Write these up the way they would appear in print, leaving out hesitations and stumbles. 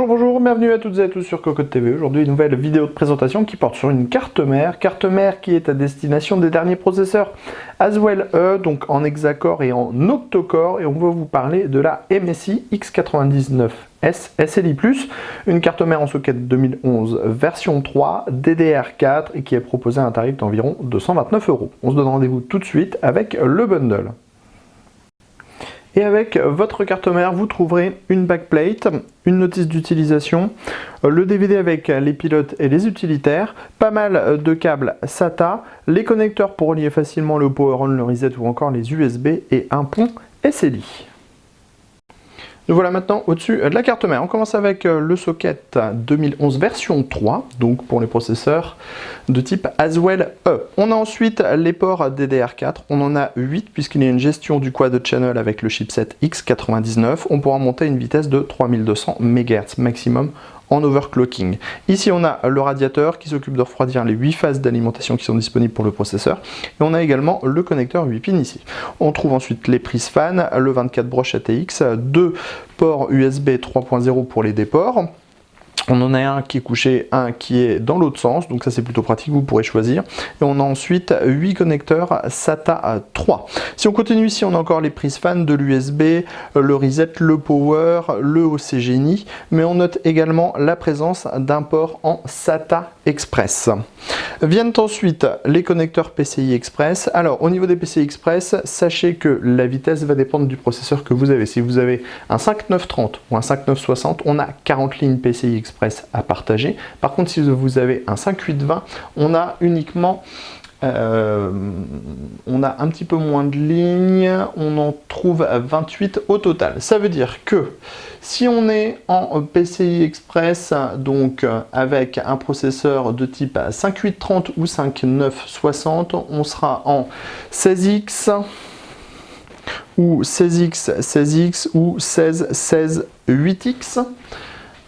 Bonjour, bienvenue à toutes et à tous sur Cocotte TV. Aujourd'hui, une nouvelle vidéo de présentation qui porte sur une carte mère qui est à destination des derniers processeurs Haswell E, donc en hexacore et en octocore, et on va vous parler de la MSI X99S SLI+, une carte mère en socket 2011 version 3, DDR4 et qui est proposée à un tarif d'environ 229 €. On se donne rendez-vous tout de suite avec le bundle. Et avec votre carte mère, vous trouverez une backplate, une notice d'utilisation, le DVD avec les pilotes et les utilitaires, pas mal de câbles SATA, les connecteurs pour relier facilement le power on, le reset ou encore les USB et un pont SLI. Nous voilà maintenant au-dessus de la carte mère. On commence avec le socket 2011 version 3, donc pour les processeurs de type Haswell E. On a ensuite les ports DDR4, on en a 8 puisqu'il y a une gestion du quad channel avec le chipset X99. On pourra monter une vitesse de 3200 MHz maximum en overclocking. Ici on a le radiateur qui s'occupe de refroidir les 8 phases d'alimentation qui sont disponibles pour le processeur, et on a également le connecteur 8 pins ici. On trouve ensuite les prises fan, le 24 broches ATX, 2 ports USB 3.0 pour les déports. On en a un qui est couché, un qui est dans l'autre sens, donc ça c'est plutôt pratique, vous pourrez choisir. Et on a ensuite 8 connecteurs SATA 3. Si on continue ici, on a encore les prises fan, de l'USB, le reset, le power, le OCGNI, mais on note également la présence d'un port en SATA Express. Viennent ensuite les connecteurs PCI Express. Alors au niveau des PCI Express, sachez que la vitesse va dépendre du processeur que vous avez. Si vous avez un 5930 ou un 5960, on a 40 lignes PCI Express à partager. Par contre, si vous avez un 5820, on a uniquement on a un petit peu moins de lignes, on en trouve 28 au total. Ça veut dire que si on est en PCI Express, donc avec un processeur de type 5830 ou 5960, on sera en 16X ou 16X, 16X ou 16, 16, 8X.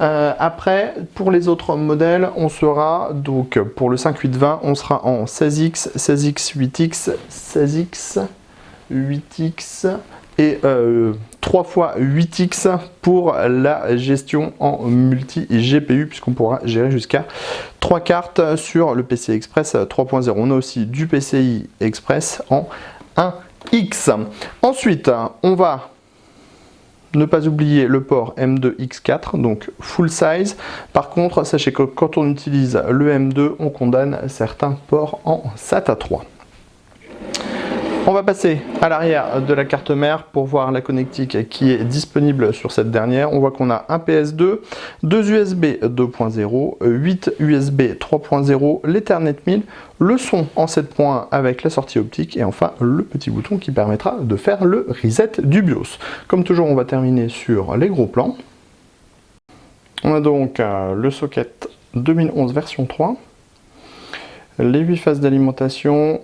Après, pour les autres modèles, on sera, donc pour le 5820, on sera en 16X, 16X, 8X, 16X, 8X et 3 fois 8X pour la gestion en multi-GPU, puisqu'on pourra gérer jusqu'à 3 cartes sur le PCI Express 3.0. On a aussi du PCI Express en 1X. Ensuite, on va ne pas oublier le port M2X4, donc full size. Par contre, sachez que quand on utilise le M2, on condamne certains ports en SATA 3. On va passer à l'arrière de la carte mère pour voir la connectique qui est disponible sur cette dernière. On voit qu'on a un PS2, 2 USB 2.0, 8 USB 3.0, l'Ethernet 1000, le son en 7 points avec la sortie optique et enfin le petit bouton qui permettra de faire le reset du BIOS. Comme toujours, on va terminer sur les gros plans. On a donc le socket 2011 version 3, les 8 phases d'alimentation,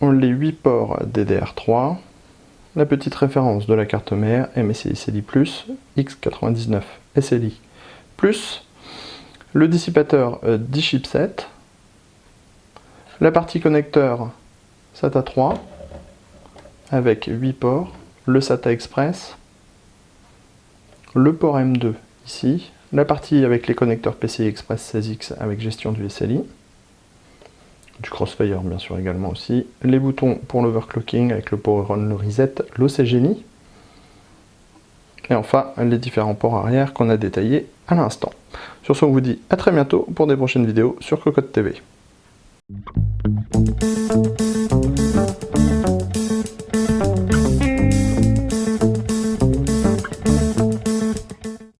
les 8 ports DDR3, la petite référence de la carte mère MSI SLI+, X99 SLI+, le dissipateur 10 chipsets, la partie connecteur SATA 3 avec 8 ports, le SATA Express, le port M2 ici, la partie avec les connecteurs PCI Express 16X avec gestion du SLI, du Crossfire bien sûr également aussi, les boutons pour l'overclocking avec le power on, le reset, l'OCGNI, et enfin les différents ports arrière qu'on a détaillés à l'instant. Sur ce, on vous dit à très bientôt pour des prochaines vidéos sur Cocotte TV.